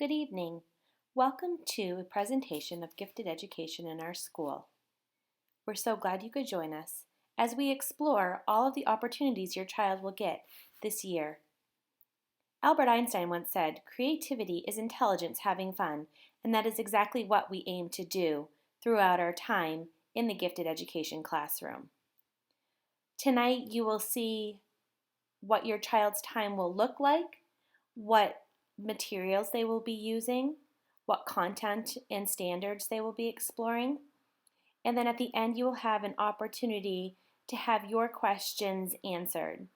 Good evening. Welcome to a presentation of gifted education in our school. We're so glad you could join us as we explore all of the opportunities your child will get this year. Albert Einstein once said, "Creativity is intelligence having fun," and that is exactly what we aim to do throughout our time in the gifted education classroom. Tonight you will see what your child's time will look like, what materials they will be using, what content and standards they will be exploring. And then at the end, you will have an opportunity to have your questions answered.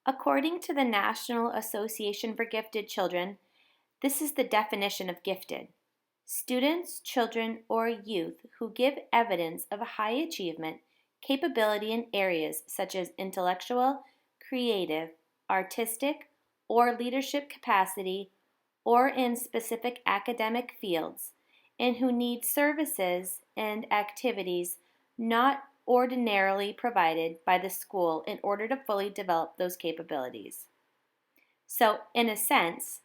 According to the National Association for Gifted Children, this is the definition of gifted: students, children, or youth who give evidence of a high achievement, capability in areas such as intellectual, creative, artistic, or leadership capacity, or in specific academic fields, and who need services and activities not ordinarily provided by the school in order to fully develop those capabilities. So, in a sense,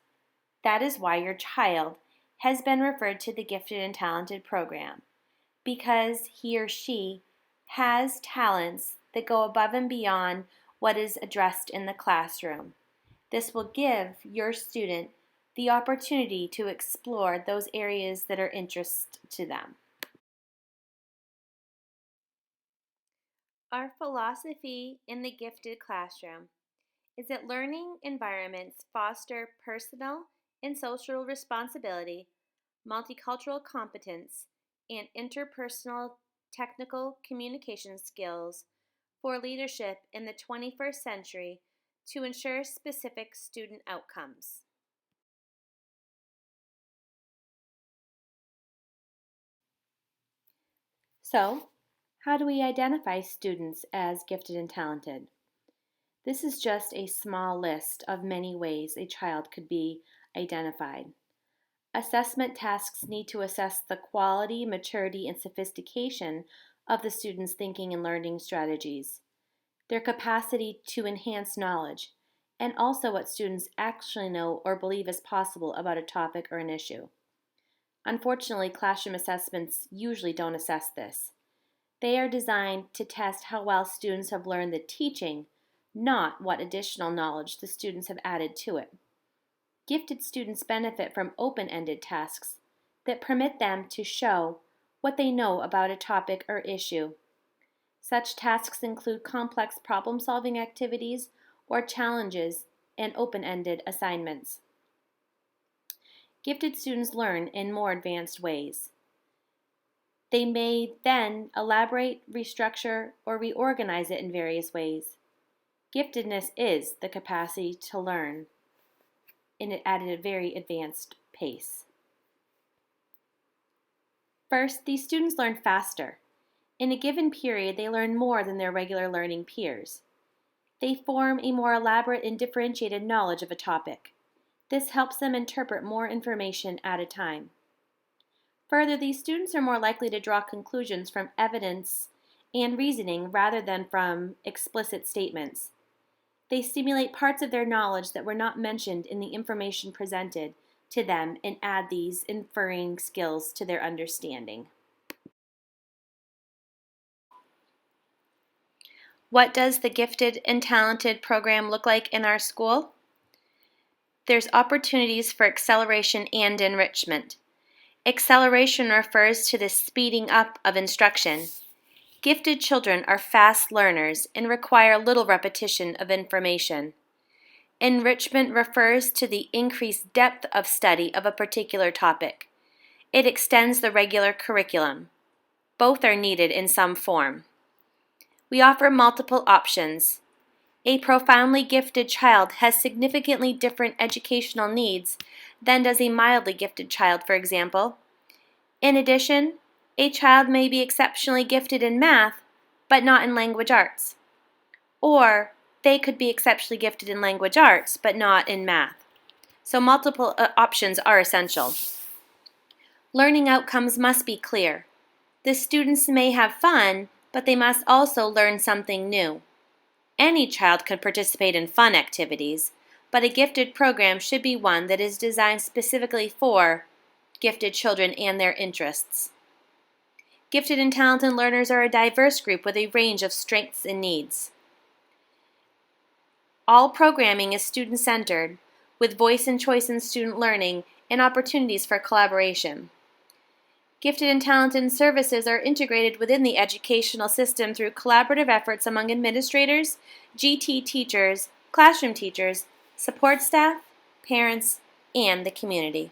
that is why your child has been referred to the Gifted and Talented program, because he or she has talents that go above and beyond what is addressed in the classroom. This will give your student the opportunity to explore those areas that are interest to them. Our philosophy in the gifted classroom is that learning environments foster personal and social responsibility, multicultural competence, and interpersonal technical communication skills for leadership in the 21st century to ensure specific student outcomes. So, how do we identify students as gifted and talented? This is just a small list of many ways a child could be identified. Assessment tasks need to assess the quality, maturity, and sophistication of the student's thinking and learning strategies, their capacity to enhance knowledge, and also what students actually know or believe is possible about a topic or an issue. Unfortunately, classroom assessments usually don't assess this. They are designed to test how well students have learned the teaching, not what additional knowledge the students have added to it. Gifted students benefit from open-ended tasks that permit them to show what they know about a topic or issue. Such tasks include complex problem-solving activities or challenges and open-ended assignments. Gifted students learn in more advanced ways. They may then elaborate, restructure, or reorganize it in various ways. Giftedness is the capacity to learn at a very advanced pace. First, these students learn faster. In a given period, they learn more than their regular learning peers. They form a more elaborate and differentiated knowledge of a topic. This helps them interpret more information at a time. Further, these students are more likely to draw conclusions from evidence and reasoning rather than from explicit statements. They stimulate parts of their knowledge that were not mentioned in the information presented to them and add these inferring skills to their understanding. What does the Gifted and Talented program look like in our school? There's opportunities for acceleration and enrichment. Acceleration refers to the speeding up of instruction. Gifted children are fast learners and require little repetition of information. Enrichment refers to the increased depth of study of a particular topic. It extends the regular curriculum. Both are needed in some form. We offer multiple options. A profoundly gifted child has significantly different educational needs than does a mildly gifted child, for example. In addition, a child may be exceptionally gifted in math, but not in language arts. Or they could be exceptionally gifted in language arts, but not in math. So multiple options are essential. Learning outcomes must be clear. The students may have fun, but they must also learn something new. Any child can participate in fun activities, but a gifted program should be one that is designed specifically for gifted children and their interests. Gifted and talented learners are a diverse group with a range of strengths and needs. All programming is student-centered, with voice and choice in student learning and opportunities for collaboration. Gifted and talented services are integrated within the educational system through collaborative efforts among administrators, GT teachers, classroom teachers, support staff, parents, and the community.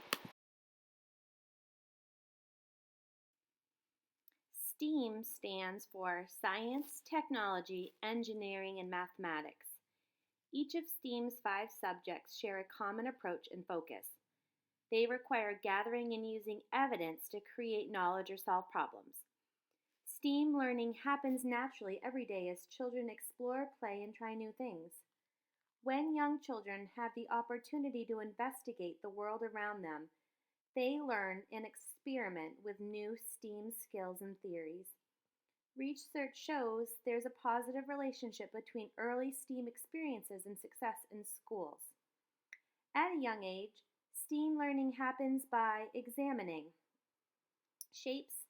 STEAM stands for Science, Technology, Engineering, and Mathematics. Each of STEAM's 5 subjects share a common approach and focus. They require gathering and using evidence to create knowledge or solve problems. STEAM learning happens naturally every day as children explore, play, and try new things. When young children have the opportunity to investigate the world around them, they learn and experiment with new STEAM skills and theories. Research shows there's a positive relationship between early STEAM experiences and success in schools. At a young age, STEAM learning happens by examining shapes,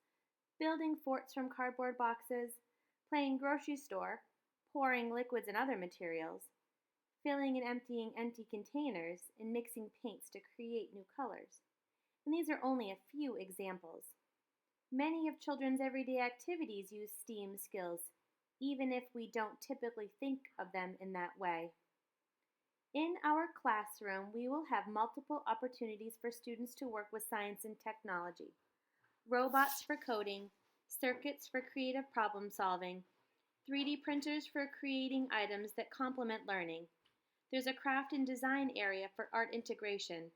building forts from cardboard boxes, playing grocery store, pouring liquids and other materials, filling and emptying empty containers, and mixing paints to create new colors. And these are only a few examples. Many of children's everyday activities use STEAM skills, even if we don't typically think of them in that way. In our classroom, we will have multiple opportunities for students to work with science and technology. Robots for coding, circuits for creative problem solving, 3D printers for creating items that complement learning. There's a craft and design area for art integration.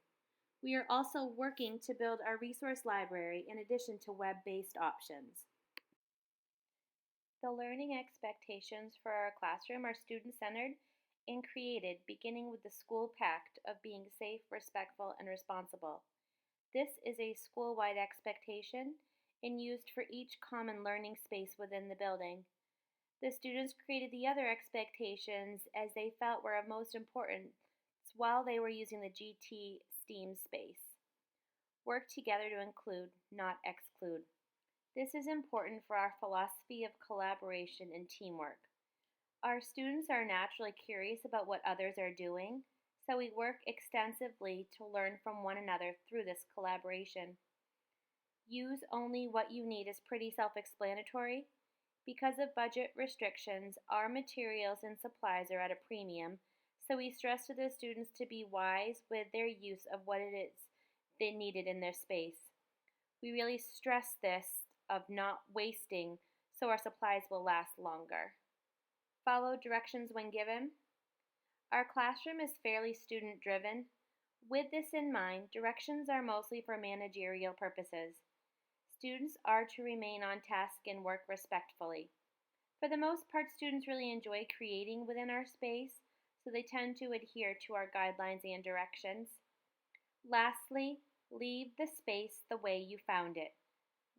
We are also working to build our resource library in addition to web-based options. The learning expectations for our classroom are student-centered and created beginning with the school pact of being safe, respectful, and responsible. This is a school-wide expectation and used for each common learning space within the building. The students created the other expectations as they felt were of most importance while they were using the GT STEAM space. Work together to include, not exclude. This is important for our philosophy of collaboration and teamwork. Our students are naturally curious about what others are doing, so we work extensively to learn from one another through this collaboration. Use only what you need is pretty self-explanatory. Because of budget restrictions, our materials and supplies are at a premium, so we stress to the students to be wise with their use of what it is they needed in their space. We really stress this of not wasting so our supplies will last longer. Follow directions when given. Our classroom is fairly student-driven. With this in mind, directions are mostly for managerial purposes. Students are to remain on task and work respectfully. For the most part, students really enjoy creating within our space, so they tend to adhere to our guidelines and directions. Lastly, leave the space the way you found it.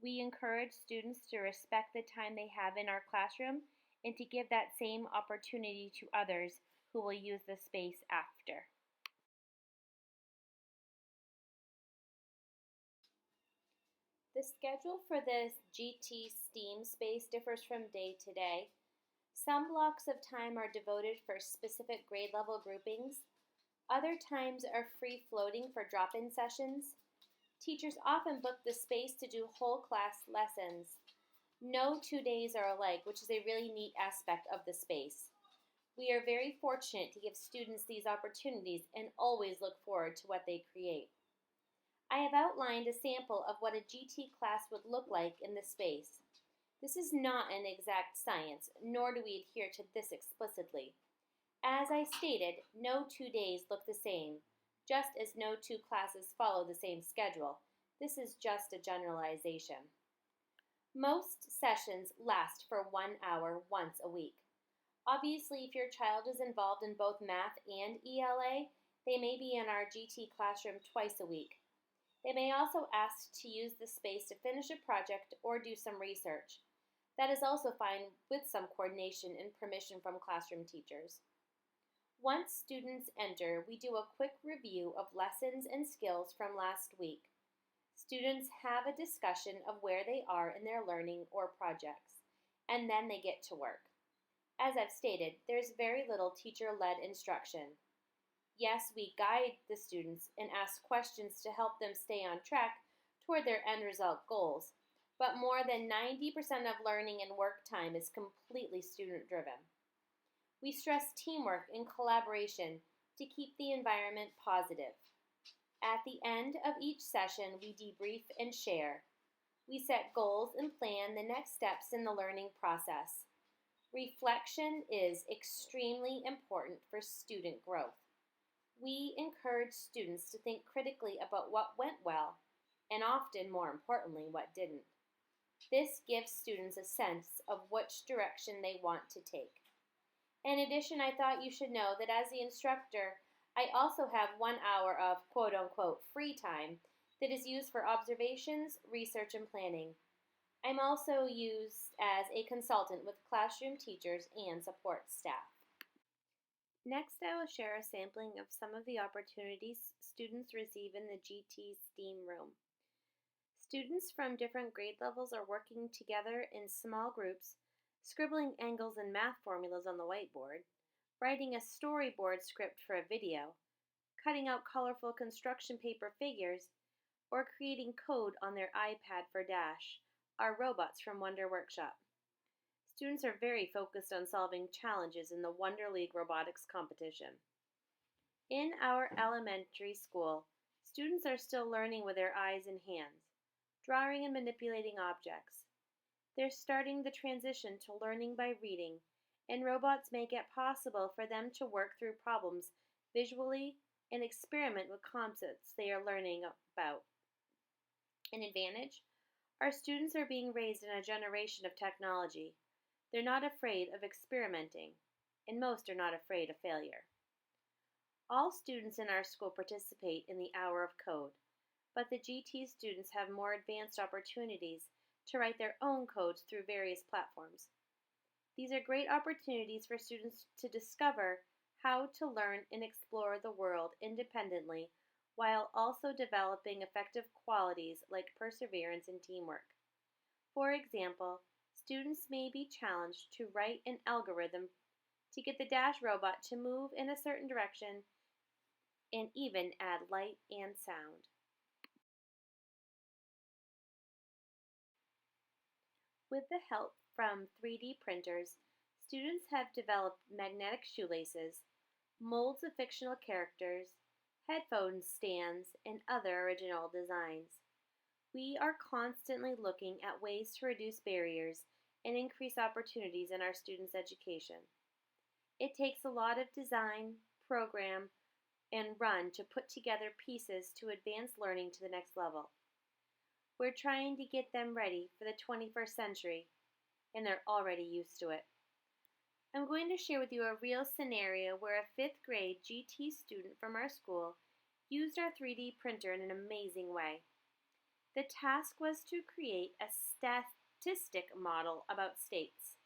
We encourage students to respect the time they have in our classroom and to give that same opportunity to others who will use the space after. The schedule for this GT STEAM space differs from day to day. Some blocks of time are devoted for specific grade level groupings. Other times are free floating for drop-in sessions. Teachers often book the space to do whole class lessons. No 2 days are alike, which is a really neat aspect of the space. We are very fortunate to give students these opportunities and always look forward to what they create. I have outlined a sample of what a GT class would look like in this space. This is not an exact science, nor do we adhere to this explicitly. As I stated, no 2 days look the same, just as no 2 classes follow the same schedule. This is just a generalization. Most sessions last for 1 hour once a week. Obviously, if your child is involved in both math and ELA, they may be in our GT classroom twice a week. They may also ask to use the space to finish a project or do some research. That is also fine with some coordination and permission from classroom teachers. Once students enter, we do a quick review of lessons and skills from last week. Students have a discussion of where they are in their learning or projects, and then they get to work. As I've stated, there's very little teacher-led instruction. Yes, we guide the students and ask questions to help them stay on track toward their end result goals, but more than 90% of learning and work time is completely student-driven. We stress teamwork and collaboration to keep the environment positive. At the end of each session, we debrief and share. We set goals and plan the next steps in the learning process. Reflection is extremely important for student growth. We encourage students to think critically about what went well, and often, more importantly, what didn't. This gives students a sense of which direction they want to take. In addition, I thought you should know that as the instructor, I also have 1 hour of quote-unquote free time that is used for observations, research, and planning. I'm also used as a consultant with classroom teachers and support staff. Next, I will share a sampling of some of the opportunities students receive in the GT STEAM room. Students from different grade levels are working together in small groups, scribbling angles and math formulas on the whiteboard, writing a storyboard script for a video, cutting out colorful construction paper figures, or creating code on their iPad for Dash, our robots from Wonder Workshop. Students are very focused on solving challenges in the Wonder League robotics competition. In our elementary school, students are still learning with their eyes and hands, drawing and manipulating objects. They're starting the transition to learning by reading, and robots make it possible for them to work through problems visually and experiment with concepts they are learning about. An advantage? Our students are being raised in a generation of technology. They're not afraid of experimenting, and most are not afraid of failure. All students in our school participate in the Hour of Code, but the GT students have more advanced opportunities to write their own codes through various platforms. These are great opportunities for students to discover how to learn and explore the world independently while also developing effective qualities like perseverance and teamwork. For example, students may be challenged to write an algorithm to get the Dash robot to move in a certain direction and even add light and sound. With the help from 3D printers, students have developed magnetic shoelaces, molds of fictional characters, headphone stands, and other original designs. We are constantly looking at ways to reduce barriers and increase opportunities in our students' education. It takes a lot of design, program, and run to put together pieces to advance learning to the next level. We're trying to get them ready for the 21st century, and they're already used to it. I'm going to share with you a real scenario where a 5th grade GT student from our school used our 3D printer in an amazing way. The task was to create a statistic model about states.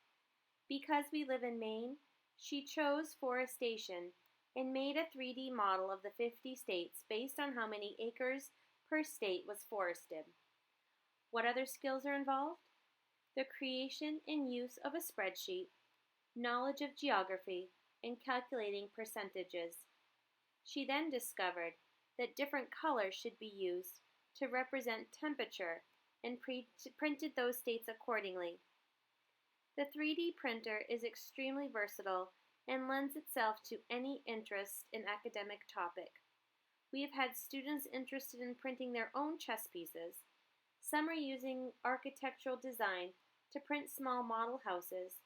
Because we live in Maine, she chose forestation and made a 3D model of the 50 states based on how many acres per state was forested. What other skills are involved? The creation and use of a spreadsheet, knowledge of geography, and calculating percentages. She then discovered that different colors should be used to represent temperature and printed those states accordingly. The 3D printer is extremely versatile and lends itself to any interest in academic topic. We have had students interested in printing their own chess pieces. Some are using architectural design to print small model houses,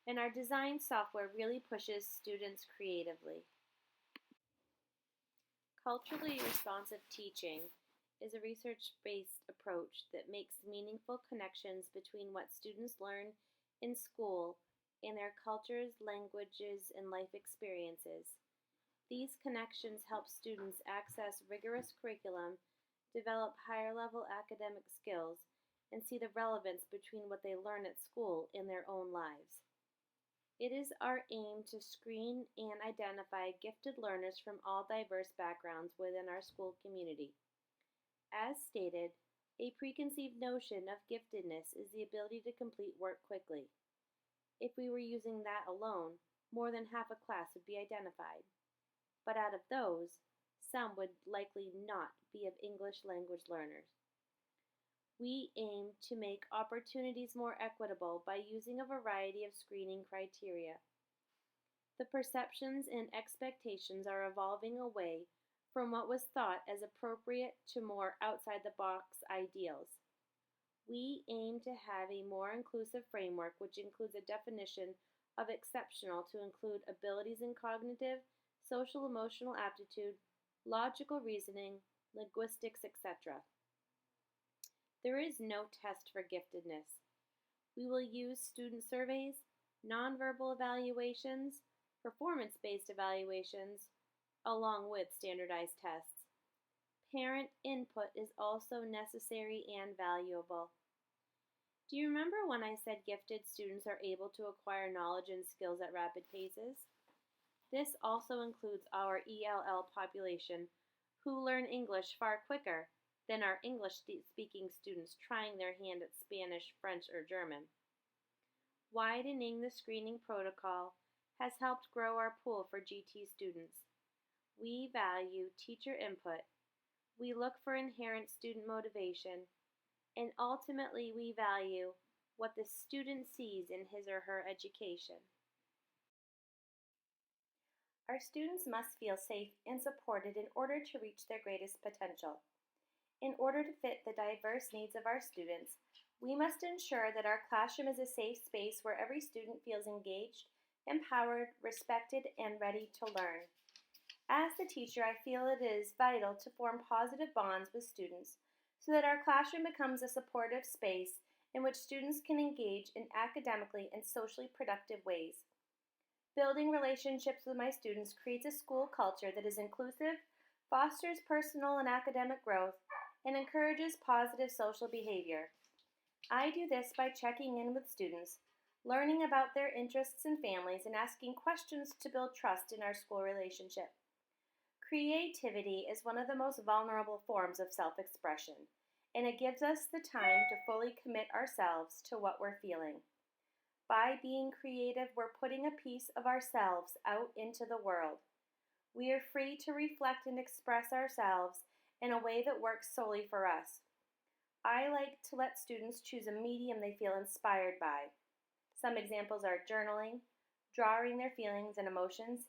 and our design software really pushes students creatively. Culturally responsive teaching is a research-based approach that makes meaningful connections between what students learn in school and their cultures, languages, and life experiences. These connections help students access rigorous curriculum, develop higher-level academic skills, and see the relevance between what they learn at school and their own lives. It is our aim to screen and identify gifted learners from all diverse backgrounds within our school community. As stated, a preconceived notion of giftedness is the ability to complete work quickly. If we were using that alone, more than half a class would be identified. But out of those, some would likely not be of English language learners. We aim to make opportunities more equitable by using a variety of screening criteria. The perceptions and expectations are evolving away from what was thought as appropriate to more outside-the-box ideals. We aim to have a more inclusive framework which includes a definition of exceptional to include abilities in cognitive, social emotional aptitude, logical reasoning, linguistics, etc. There is no test for giftedness. We will use student surveys, nonverbal evaluations, performance-based evaluations, along with standardized tests. Parent input is also necessary and valuable. Do you remember when I said gifted students are able to acquire knowledge and skills at rapid paces? This also includes our ELL population, who learn English far quicker than our English-speaking students trying their hand at Spanish, French, or German. Widening the screening protocol has helped grow our pool for GT students. We value teacher input, we look for inherent student motivation, and ultimately we value what the student sees in his or her education. Our students must feel safe and supported in order to reach their greatest potential. In order to fit the diverse needs of our students, we must ensure that our classroom is a safe space where every student feels engaged, empowered, respected, and ready to learn. As the teacher, I feel it is vital to form positive bonds with students so that our classroom becomes a supportive space in which students can engage in academically and socially productive ways. Building relationships with my students creates a school culture that is inclusive, fosters personal and academic growth, and encourages positive social behavior. I do this by checking in with students, learning about their interests and families, and asking questions to build trust in our school relationship. Creativity is one of the most vulnerable forms of self-expression, and it gives us the time to fully commit ourselves to what we're feeling. By being creative, we're putting a piece of ourselves out into the world. We are free to reflect and express ourselves in a way that works solely for us. I like to let students choose a medium they feel inspired by. Some examples are journaling, drawing their feelings and emotions,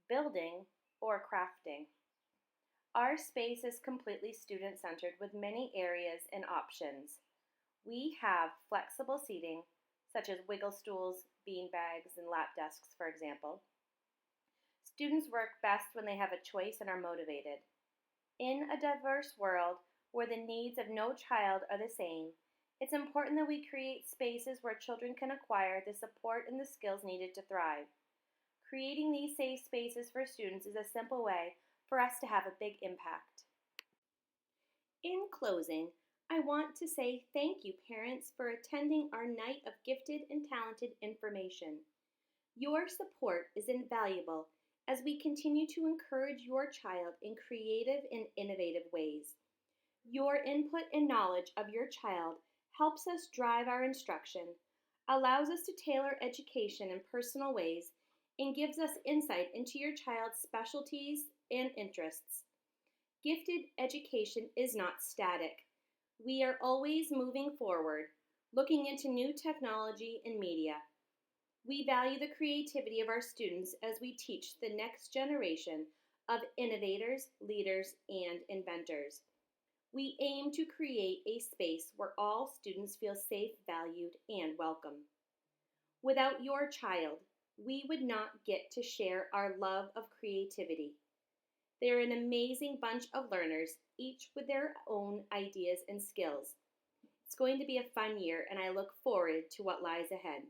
building, or crafting. Our space is completely student-centered with many areas and options. We have flexible seating, such as wiggle stools, bean bags, and lap desks, for example. Students work best when they have a choice and are motivated. In a diverse world where the needs of no child are the same, it's important that we create spaces where children can acquire the support and the skills needed to thrive. Creating these safe spaces for students is a simple way for us to have a big impact. In closing, I want to say thank you, parents, for attending our night of gifted and talented information. Your support is invaluable as we continue to encourage your child in creative and innovative ways. Your input and knowledge of your child helps us drive our instruction, allows us to tailor education in personal ways, and gives us insight into your child's specialties and interests. Gifted education is not static. We are always moving forward, looking into new technology and media. We value the creativity of our students as we teach the next generation of innovators, leaders, and inventors. We aim to create a space where all students feel safe, valued, and welcome. Without your child, we would not get to share our love of creativity. They're an amazing bunch of learners, each with their own ideas and skills. It's going to be a fun year, and I look forward to what lies ahead.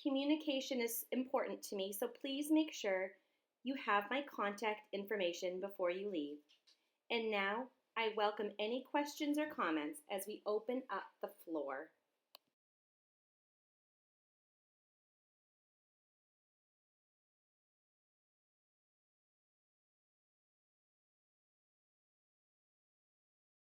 Communication is important to me, so please make sure you have my contact information before you leave. And now, I welcome any questions or comments as we open up the floor.